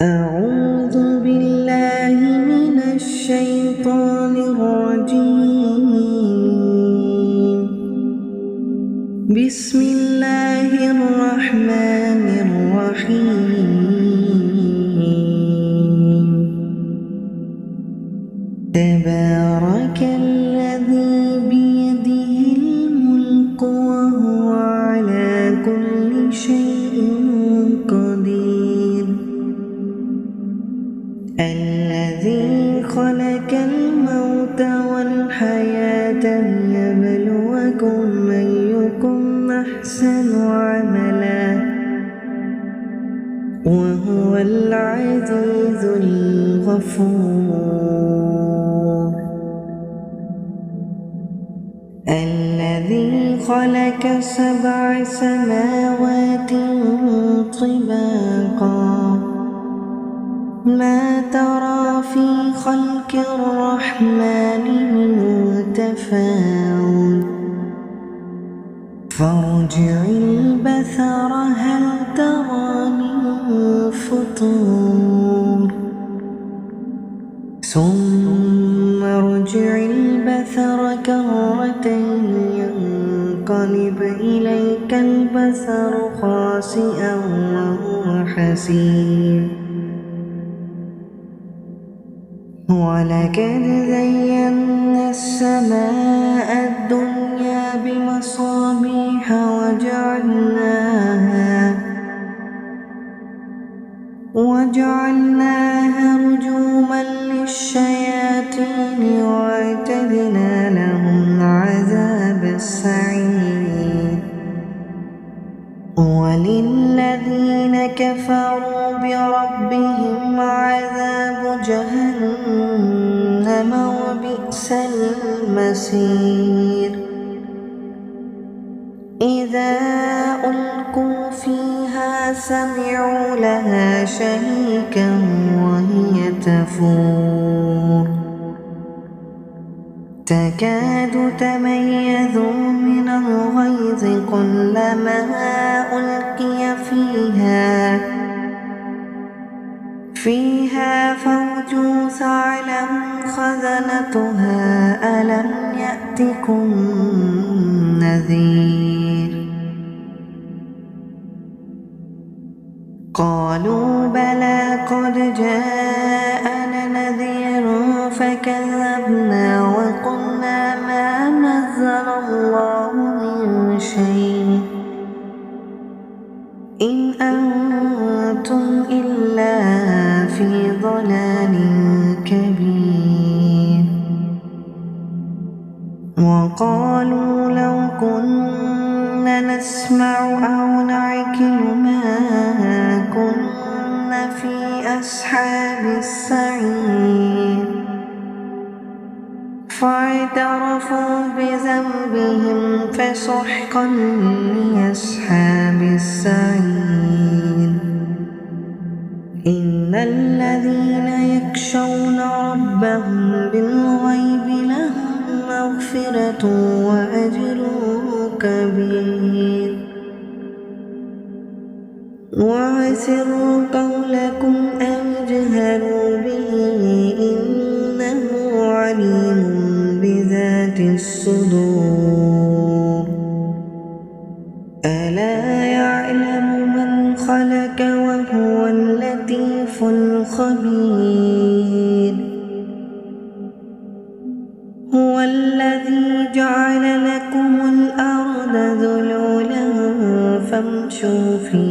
أعوذ بالله من الشيطان الرجيم. بسم الله الرحمن الرحيم. تبارك الذي بيده الملك وهو على كل شيء قدير. الذي خلق الموت والحياة ليبلوكم أيكم أحسن عملا وهو العزيز الغفور. الذي خلق 7 سماوات طباقا ما ترى في خلق الرحمن من تفاوت فارجع البصر هل ترى من فطور ثم ارجع البصر كرتين ينقلب إليك البصر خاسئا وهو حسير. ولقد زينا السماء الدنيا بمصابيح وجعلناها رجوما للشياطين وأعتدنا لهم عذاب السعير. وللذين كفروا بربهم عذاب جهنم وبئس المصير. إذا ألقوا فيها سمعوا لها شهيقا وهي تفور تكاد تميز من الغيظ كلما ألقي فيها فوج سألهم خزنتها ألم يأتكم نذير. قالوا بلى قد جاءنا نذير فكذبنا وقلنا ما نزل الله من شيء إن أنتم إلا في ضلال كبير. وقالوا لو كنا نسمع أو نعقل ما كنا في أصحاب السعير فاعترفوا بذنبهم فسحقا لأصحاب السعير. إن الذين يخشون ربهم بالغيب لهم مغفرة وأجر كبير. وأسروا قولكم أو اجهروا به إنه عليم بذات الصدور. ألا يعلم من خلق وهو اللطيف الخبير. هو الذي جعل لكم الأرض ذلولا فامشوا في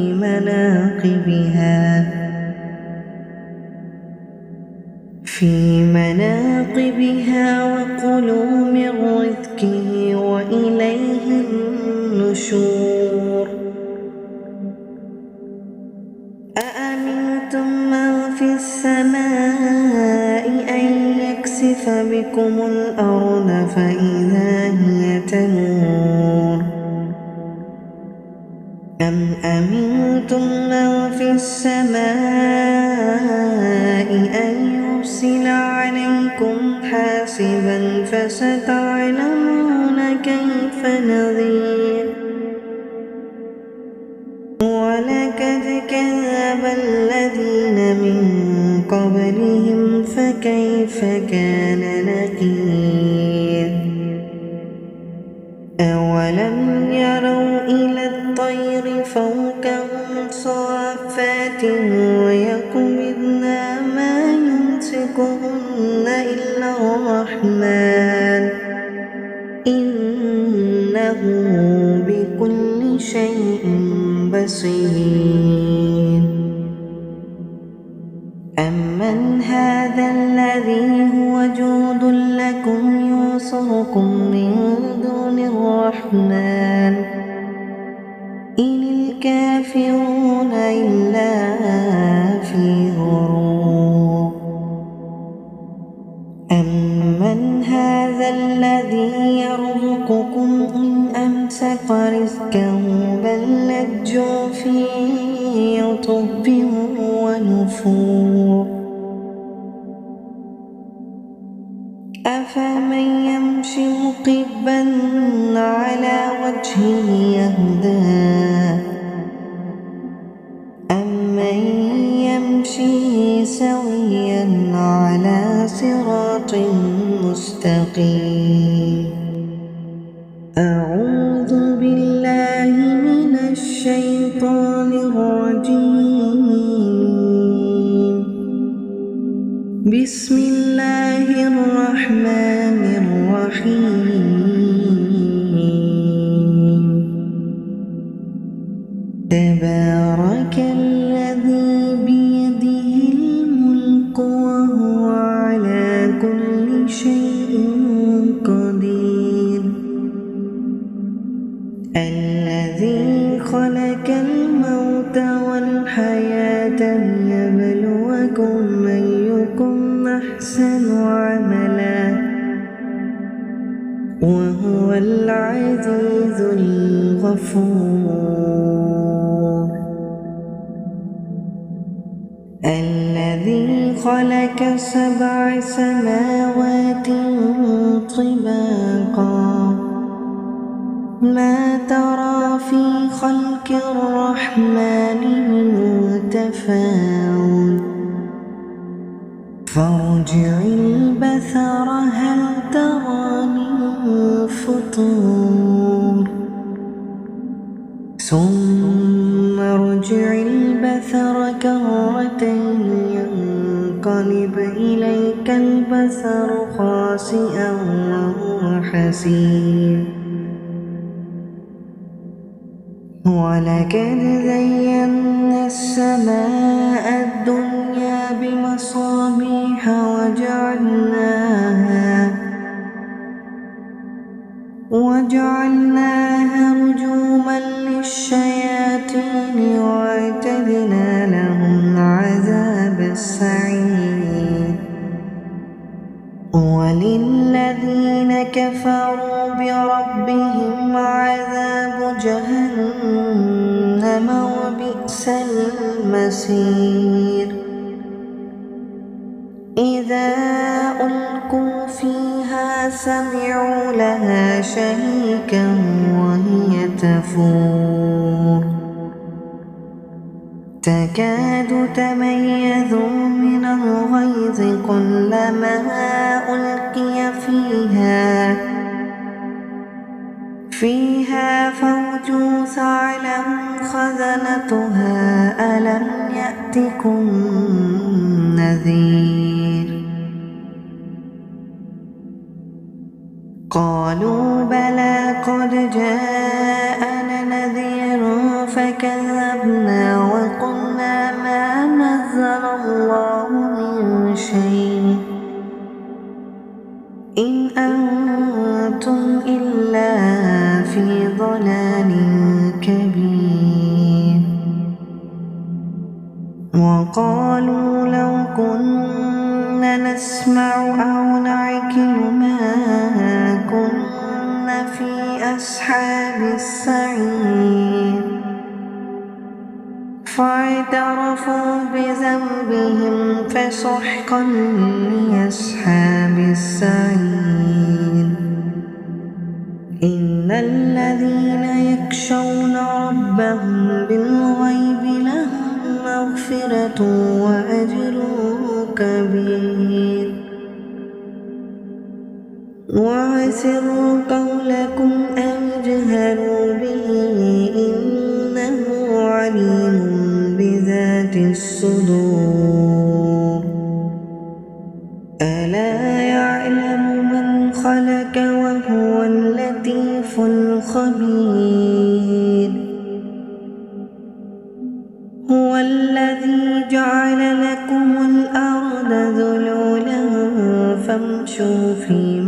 مناقبها وكلوا من رزقه وإليه النشور. أأمنتم من في السماء أن يكسف بكم الأرض فإذا هي تمور أم أمنتم من في السماء أن يرسل عليكم حاسبا فستعلمون كيف نذير. ولقد كذب الذين من فكيف كان نكير أولم يروا إلى الطير فوقهم صافات ويقبضن ما يمسكهن إلا الرحمن إنه بكل شيء بصير أمن هذا الذي هو جند لكم ينصركم من دون الرحمن إن الكافرون إلا في غرور أمن هذا الذي يرزقكم إن أمسك رزقه بل لجوا في عتب ونفور أفمن يمشي مكبا على وجهه يهدى أمن يمشي سويا على صراط مستقيم أعوذ بالله من الشيطان الرجيم بسم الله الرحمن الرحيم تبارك الذي بيده الملك وهو على كل شيء قدير الذي خلق الموت والحياة ليبلوكم أيكم أحسن عملا وهو العزيز الغفور الذي خلق 7 سماوات طباقا ما ترى في خلق الرحمن من تفاوت فارجع البصر هل ترى من فطور ثم ارجع البصر كرتين ينقلب إليك البصر خاسئا وهو حسير ولقد زينا السماء الدنيا بمصابيح وجعلناها رجوما للشياطين وأعتدنا لهم عذاب السعير وللذين كفروا بربهم عذاب جهنم وبئس المصير إذا ألقوا فيها سمعوا لها شهيقا وهي تفور تكاد تميز من الغيظ كلما ألقي فيها فوج سألهم خزنتها ألم يأتكم نذير قالوا بلى قد جاءنا نذير فكذبنا وقلنا ما نزل الله من شيء إن أنتم إلا في ضلال كبير وقالوا لو كنا نسمع أو نعقل ما كنا في أصحاب السعير فاعترفوا بذنبهم فسحقا لأصحاب السعير إن الذين يخشون ربهم بالغيب لهم مغفرة وأجر كبير وأسروا قولكم أو اجهروا به إنه عليم بذات الصدور ألا يعلم من خلق وهو اللطيف الخبير هو الذي جعل لكم الأرض ذلولا فامشوا في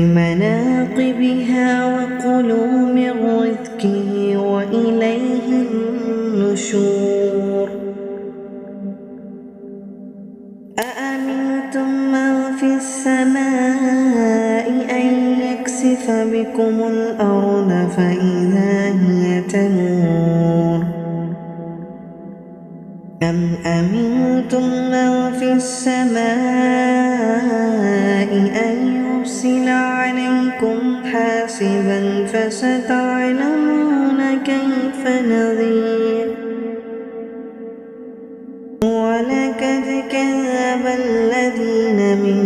مناقبها وكلوا من رزقه وإليه النشور أأمنتم من في السماء أن يكسف بكم الأرض فإذا هي تمور أم أمنتم من في السماء أن يرسل عليكم حاسبا فستعلمون كيف نذير ولقد كذب الذين من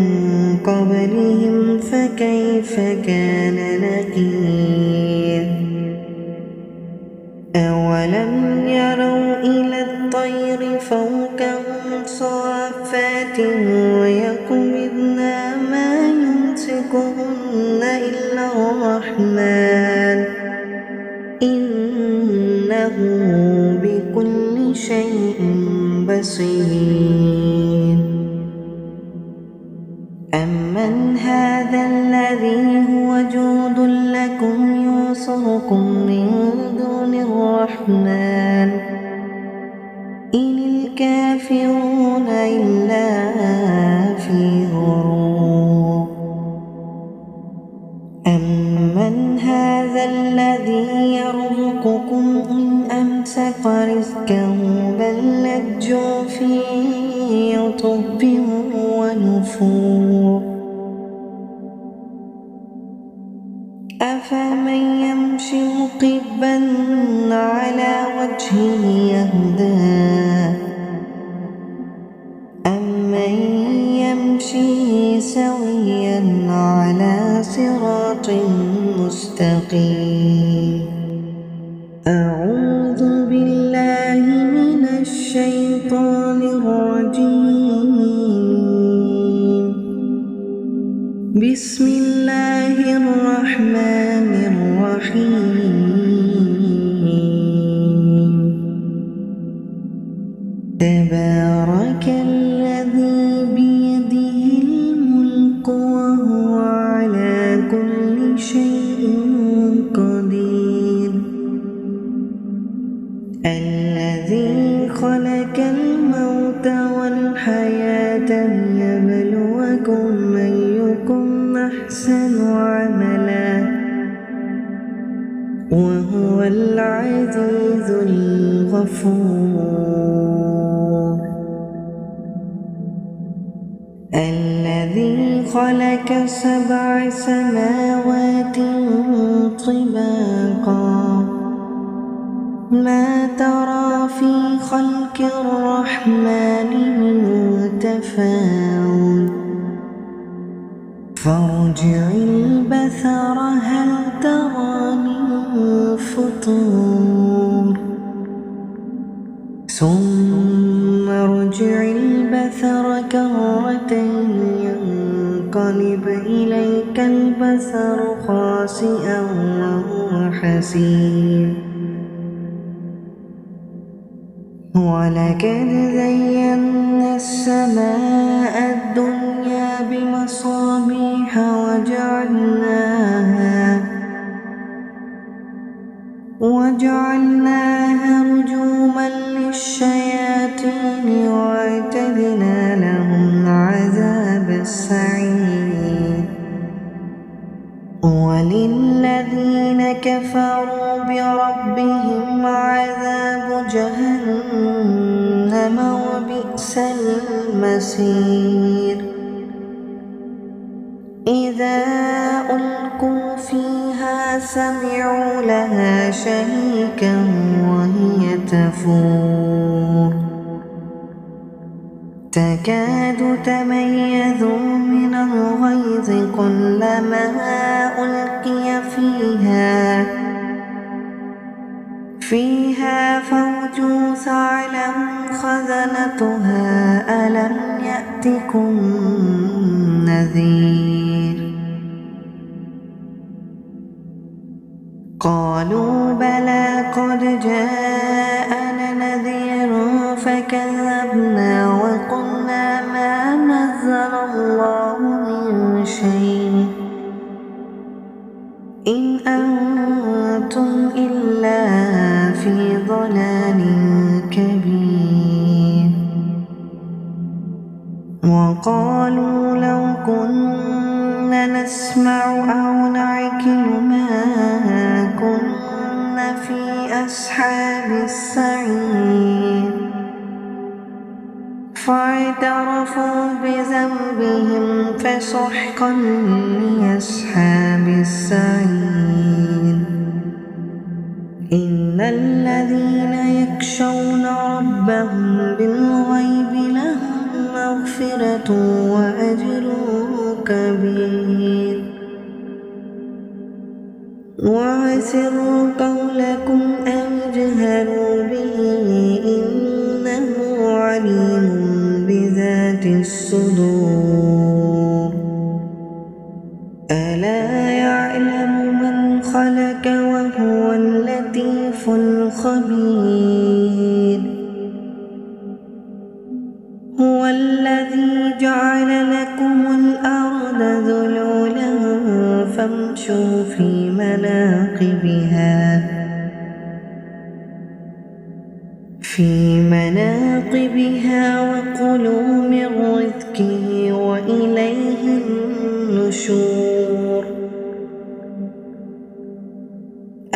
قبلهم فكيف كان نكير أولم يروا إلى الطير فوقهم صافات ويقبضن ما يمسكهن إلا الرحمن إنه بكل شيء بصير أمن هذا الذي هو جود لكم يوصركم من دون الرحمن إن الكافرون إلا في غرور أمن هذا الذي يرزقكم إن أمسك رزقه بل لجوا في عتب ونفور أفمن يمشي مكبا على وجهه يهدى أمن يمشي سويا على صراط مستقيم أعوذ بالله من الشيطان الرجيم بسم الله الرحمن الرحيم تبارك الذي بيده الملك وهو على كل شيء قدير الذي خلق الموت والحياة ليبلوكم أيكم أحسن عملا وهو العزيز الغفور الذي خلق 7 سماوات طباقا ما ترى في خلق الرحمن من تفاوت فارجع البصر هل ترى من فطور ثم ارجع البصر كرتين ينقلب إليك البصر خاسئا وهو حسير ولقد زينا السماء الدنيا بمصابيح وجعلناها رجوما للشياطين وأعتدنا لهم عذاب السعير وللذين كفروا بربهم عذاب جهنم وبئس المصير إذا ألقوا فيها سمعوا لها شهيقا وهي تفور تكاد تميز من الغيظ كلما ألقي فيها فوج سألهم خزنتها ألم يأتكم نذير قالوا بلى قد جاءنا نذير فكذبنا وقلنا ما نزل الله من شيء إن أنتم إلا في ضلال كبير وقالوا لو كنا نسمع أو نعقل ما كنا في أصحاب السعير فاعترفوا بذنبهم فسحقا لأصحاب السعير إن الذين يخشون ربهم بالغيب لهم مغفرة وأجر كبير وأسروا قولكم أو اجهروا به إنه عليم بذات الصدور ألا يعلم من خلق وهو اللطيف الخبير هو الذي جعل لكم الأرض ذلولا فامشوا في مناقبها وكلوا من رزقه وإليه النشور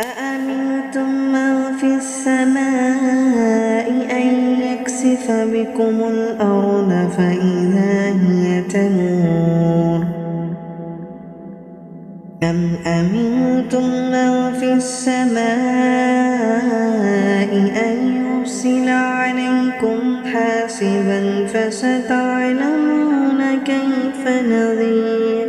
أأمنتم من في السماء أن يكسف بكم الأرض فإذا هي تمور أم أمنتم من في السماء أن يرسل عليكم حاسبا فستعلمون كيف نذير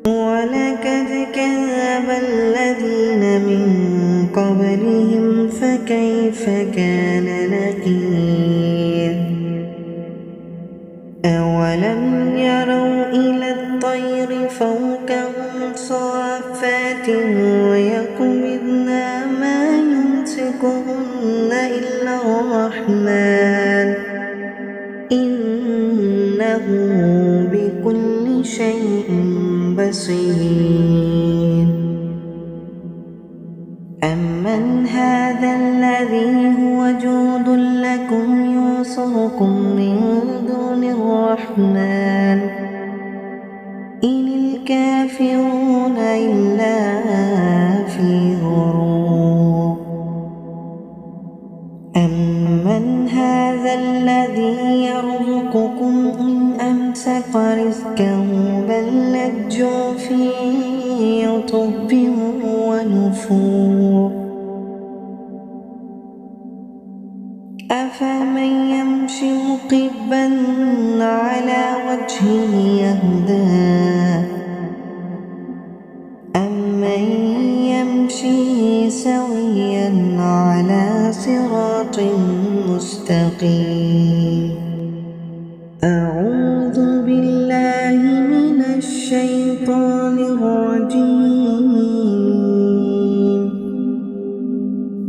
ولقد كذب الذين من قبلهم فكيف كان نكير أولم يروا إلى الطير فوقهم صافات ويقبضن ما يمسكهن إلا الرحمن إنه بكل شيء بصير أمن هذا الذي هو جود لكم ينصركم من دون الرحمن إن الكافرون إلا في غرور أمن هذا الذي يرزقكم إن أمسك رزقه بل لجوا في عتب ونفور أفمن يمشي مكبا على وجهه يهدى أمن يمشي سويا على صراط مستقيم أعوذ بالله من الشيطان الرجيم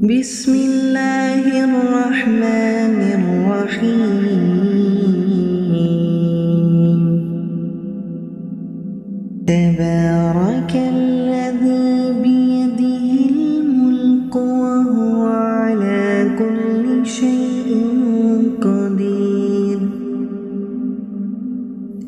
بسم الله الرحمن الرحيم تبارك الذي بيده الملك وهو على كل شيء قدير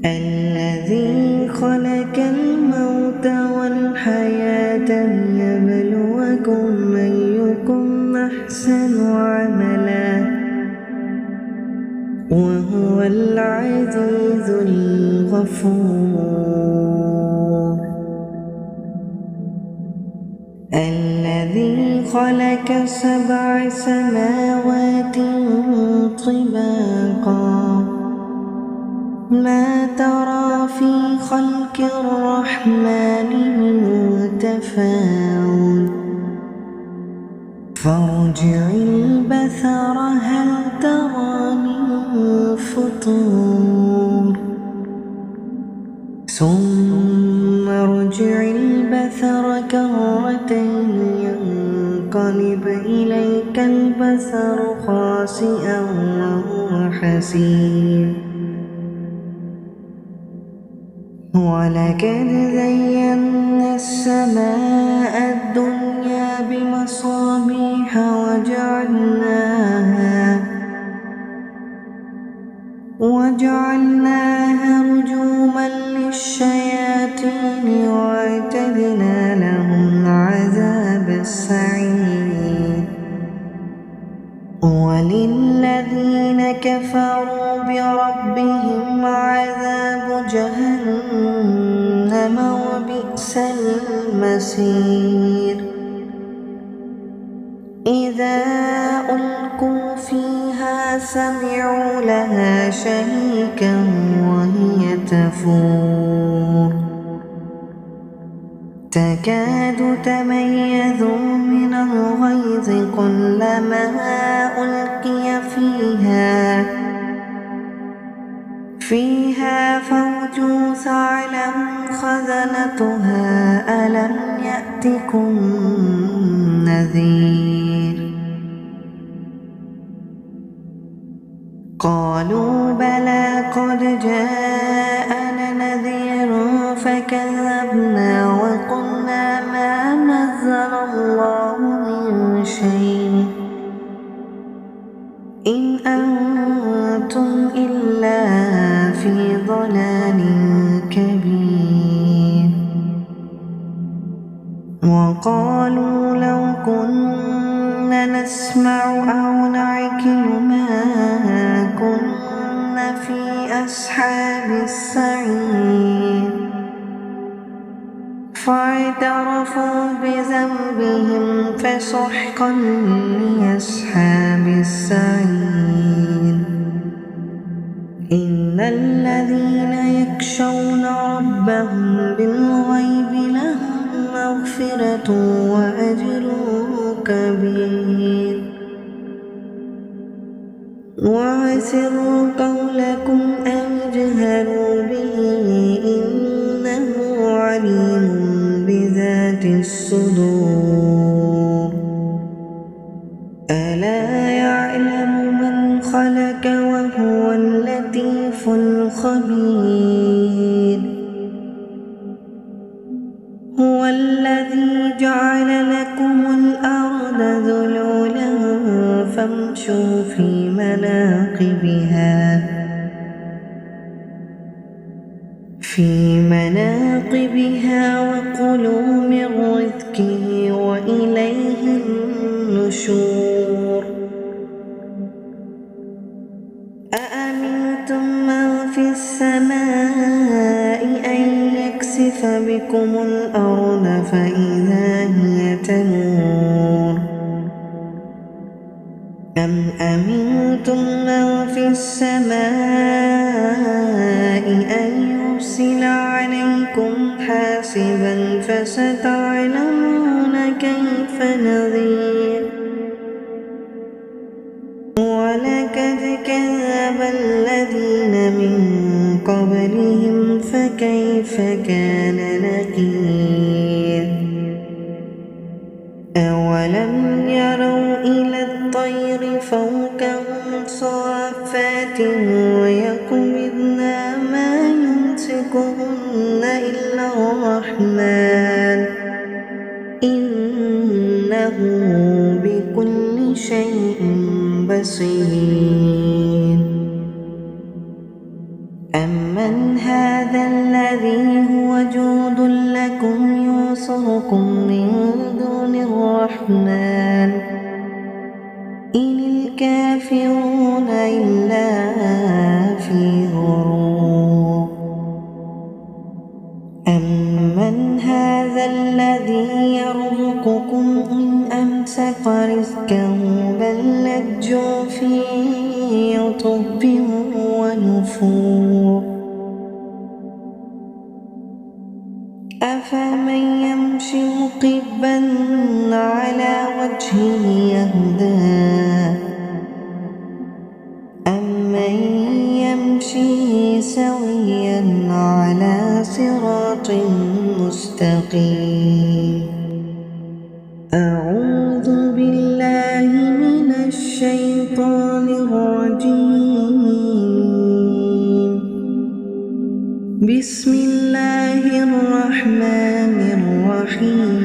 الذي خلق الموت والحياة ليبلوكم أيكم أحسن عملا وهو العزيز الغفور الذي خلق 7 سماوات طباقا ما ترى في خلق الرحمن من تفاوت فارجع البصر هل ترى من فطور ثم ارجع البصر كرتين ينقلب إليك البصر خاسئا وهو حسير ولقد زينا السماء الدنيا بمصابيح وجعلناها رجوما للشياطين وأعتدنا لهم عذاب السعير وللذين كفروا بربهم عذاب جهنم وبئس المصير إذا ألقوا فيها سمعوا لها شهيقا وهي تفور تكاد تميز من الغيظ كلما ألقي فيها فوج سألهم خزنتها ألم يأتكم نذير قالوا بلى قد جاءنا نذير فكذبنا وقلنا ما نزل الله من شيء إن أنتم إلا في ضلال كبير وقالوا لو كنا نسمع أو نعقل ما كنا في أصحاب السعير فاعترفوا بذنبهم فسحقا لأصحاب السعير إن الذين يخشون ربهم بالغيب لهم مغفرة وأجر كبير وأسروا قولكم أو اجهروا به إنه عليم بذات الصدور ألا يعلم من خلق وهو اللطيف الخبير هو الذي جعل لكم الأرض ذلولا فامشوا في مناقبها وكلوا من رزقه وإليه النشور أأمنتم من في السماء أن يكسف بكم الأرض فإذا هي تمور أم أمنتم من في السماء أن يرسل عليكم حاسبا فستعلمون كيف نذير ولقد كذب الذين من قبلهم فكيف كان نكير أولم يروا إلى الطير فوقهم صافات ويقبضن ما يمسكهن إلا الرحمن إنه بكل شيء بصير أمن هذا الذي هو جود لكم يوصركم من دون الرحمن إن الكافرون إلا في غرور أمن هذا الذي يرزقكم رزقكم إن أمسك رزقه بل لجوا في عتب ونفور أفمن يمشي مكبا على وجهه يهدى أمن يمشي سويا على صراط مستقيم أعوذ بالله من الشيطان الرجيم بسم الله الرحمن الرحيم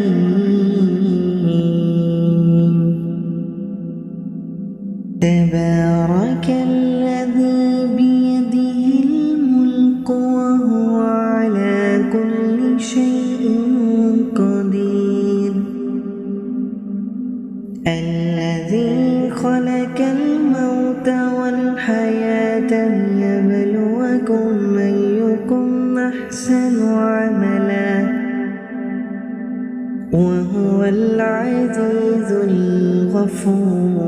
تبارك الذي بيده الملك وهو على كل شيء قدير الذي خلق الموت والحياة ليبلوكم أيكم أحسن عملا وهو العزيز الغفور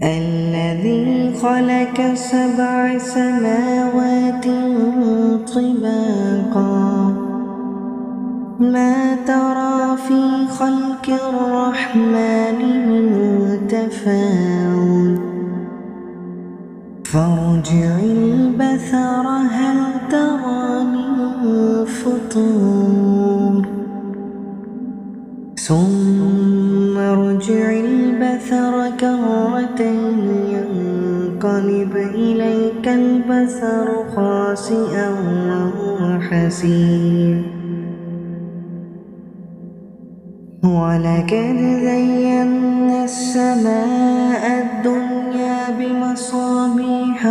الذي خلق 7 سماوات طباقا ما ترى في خلق الرحمن من تفاوت فارجع البصر هل ترى من فطور ثم ارجع البصر كرتين ينقلب إليك البصر خاسئا وهو حسير ولقد زينا السماء الدنيا بمصابيح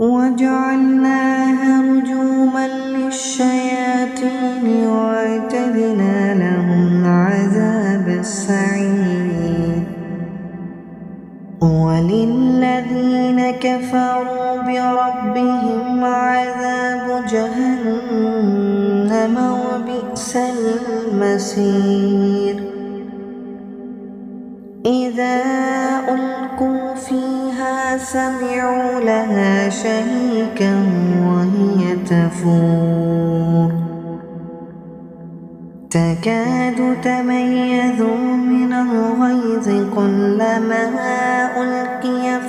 وجعلناها رجوما للشياطين وأعتدنا لهم عذاب السعير وللذين كفروا بربهم عذاب جهنم وبئس المصير إذا ألقوا فيها سمعوا لها شهيقا وهي تفور تكاد تميز من الغيظ كلما ألقي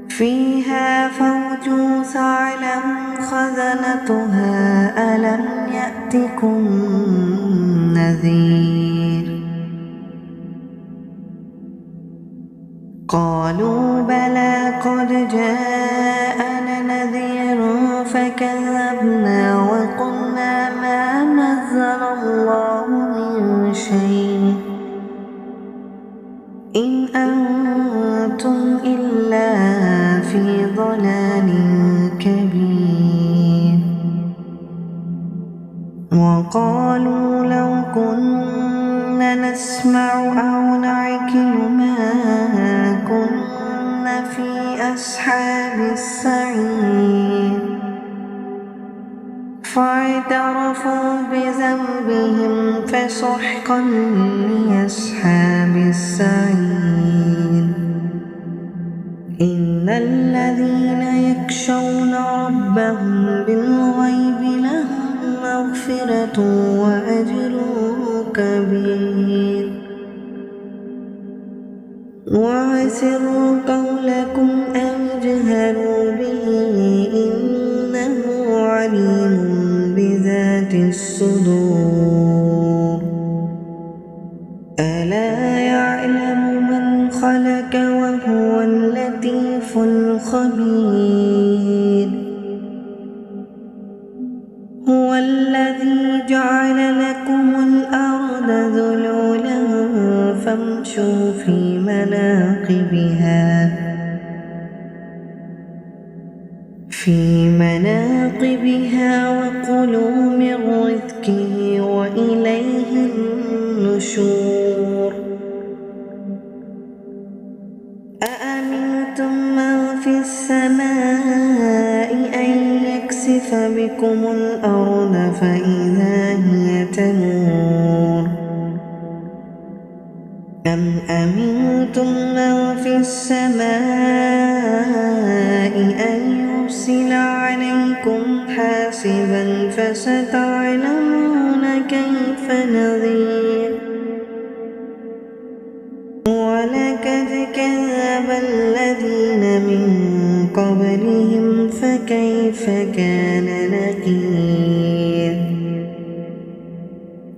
فيها فوج سألهم خزنتها ألم يأتكم نذير قالوا بلى قد جاءنا نذير فكذبنا وقلنا ما نزل الله من شيء إن أنتم إلا في ضلال كبير وقالوا لو كنا نسمع أو نعقل ما كنا في أصحاب السعير فاعترفوا بذنبهم فسحقا لأصحاب السعير إن الذين يخشون ربهم بالغيب لهم مغفرة وأجر كبير وأسروا قولكم أو اجهروا به إنه عليم بذات الصدور ألا يعلم من خلق وهو اللطيف الخبير هو الذي جعل لكم الأرض ذلولا فامشوا في مناقبها وكلوا من رزقه وإليه النشور أأمنتم من السماء أن يكسف بكم الأرض فإذا هي تمور أم أمنتم من في السماء أن يرسل عليكم حاسبا فستعلمون كيف نذير ولقد كذب الذين من قبلهم فكيف كان نكير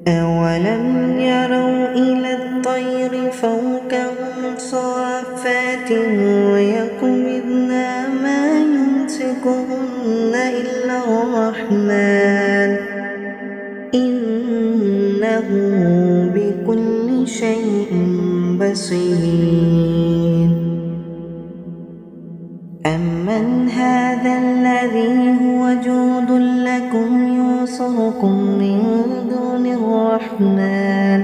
أولم يروا إلى الطير فوقهم صافات ويقبضن ما يمسكهن إلا الرحمن إنه بكل شيء بصير أمن هذا الذي هو جود لكم ينصركم من دون الرحمن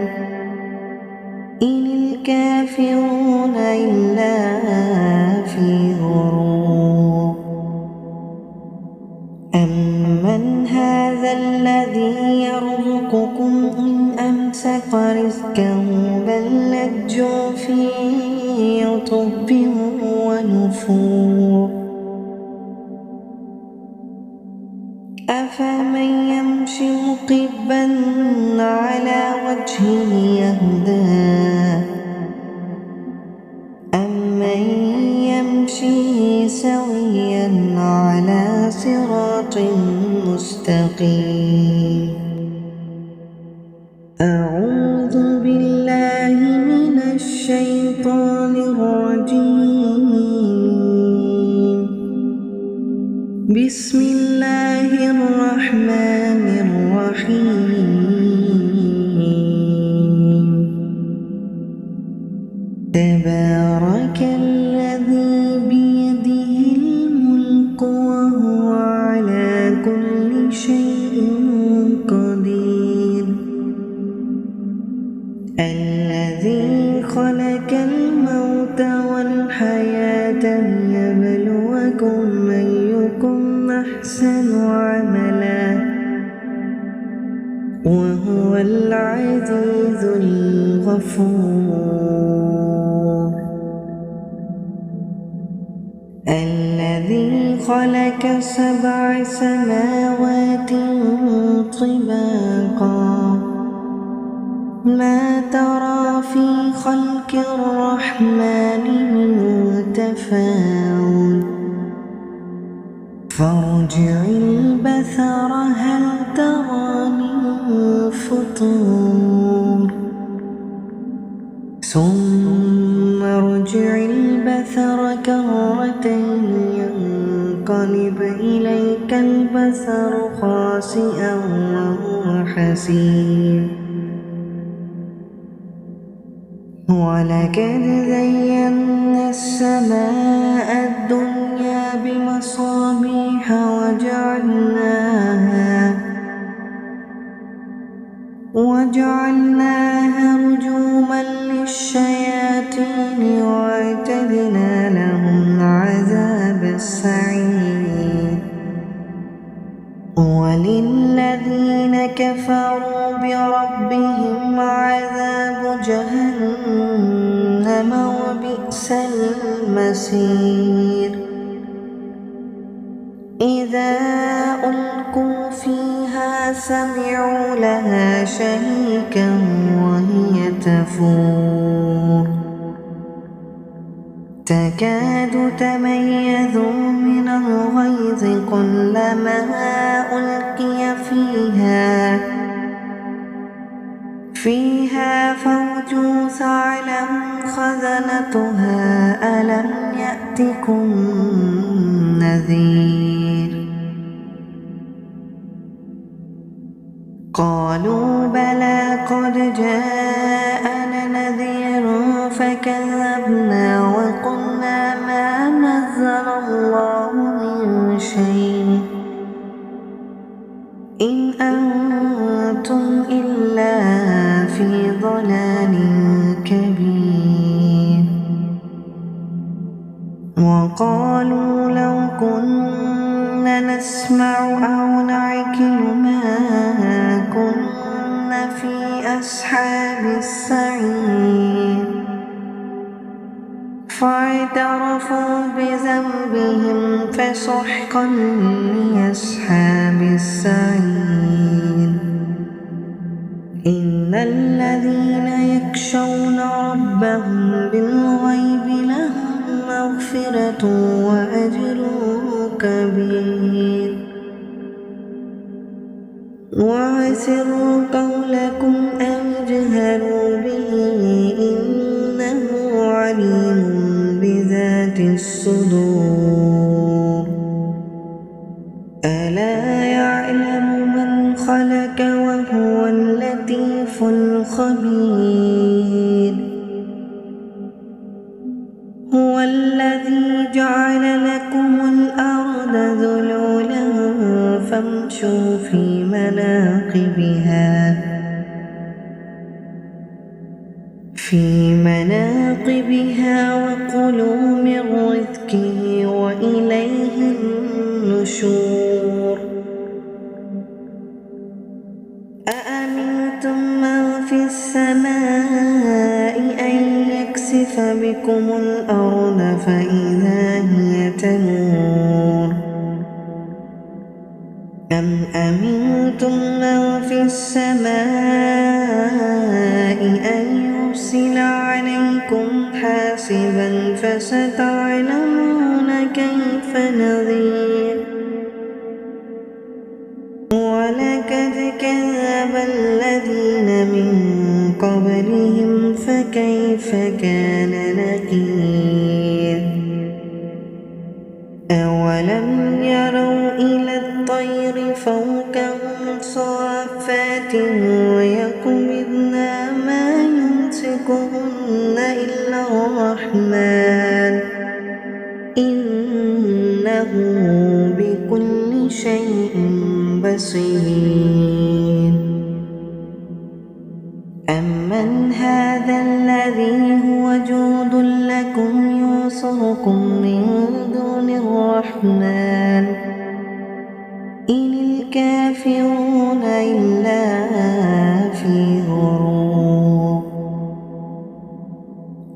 إن الكافرون إلا في غرور أمن هذا الذي يرزقكم إن أمسك رزقه بل لجوا في عتب ونفور أفمن يمشي مكبا على وجهه يهدى أمن يمشي سويا على صراط مستقيم أعوذ بالله من الشيطان الرجيم بسم الله الرحمن الرحيم تبارك الذي بيده الملك وهو على كل شيء قدير الذي خلق الموت والحياة ليبلوكم أيكم أحسن عملا وهو العزيز الغفور الذي خلق 7 سماوات طباقا ما ترى في خلق الرحمن من تفاوت فارجع البصر هل ترى من فطور ثم ارجع البصر كرتين ينقلب إليك البصر خاسئا وهو حسير ولقد زينا السماء الدنيا بمصابيح وجعلناها رجوما للشياطين وأعتدنا لهم عذاب السعير وللذين كفروا بربهم عذاب جهنم وبئس المصير إذا ألقوا فيها سمعوا لها شهيقا وهي تفور تكاد تميز من الغيظ كلما ألقي فيها فوج سألهم خزنتها ألم يأتكم نذير قالوا بلى قد جاءنا نذير فكذبنا وقلنا ما نزل الله من شيء إن أنتم إلا في ضلال كبير وقالوا لو كنا نسمع أو نعقل ما كنا في أصحاب السعير فاعترفوا بذنبهم فسحقا لأصحاب السعير إن الذين يخشون ربهم بالغيب لهم مغفرة وأجر كبير وأسروا قولكم أو اجهروا به إنه عليم بذات الصدور ألا يعلم من خلق وهو اللطيف الخبير هو الذي جعل لكم الأرض ذلولا فامشوا في مناقبها وكلوا من رزقه وإليه النشور أأمنتم من في السماء أن يكسف بكم الأرض فإذا هي تمور أم أمنتم من في السماء أن يرسل عليكم حاسبا فستعلمون كيف نذير ولقد كذب الذين من قبلهم فكيف كان نكير أولم يروا إلى الطير فوقهم صافات ويقبضن ما يمسكهن إلا الرحمن إنه بكل شيء بصير أمن هذا الذي هو جود لكم ينصركم من دون الرحمن إن الكافرون إلا في غرور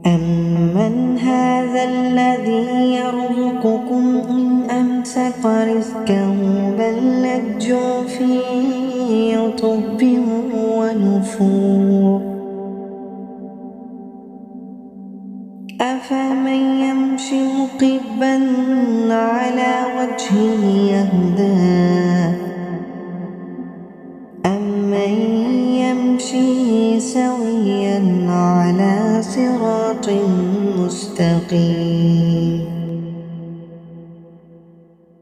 أمن هذا الذي يرزقكم إن أمسك رزقه بل لجوا في عتب ونفور أفمن يمشي مكبا على وجهه يهدى أمن يمشي سويا على صراط مستقيم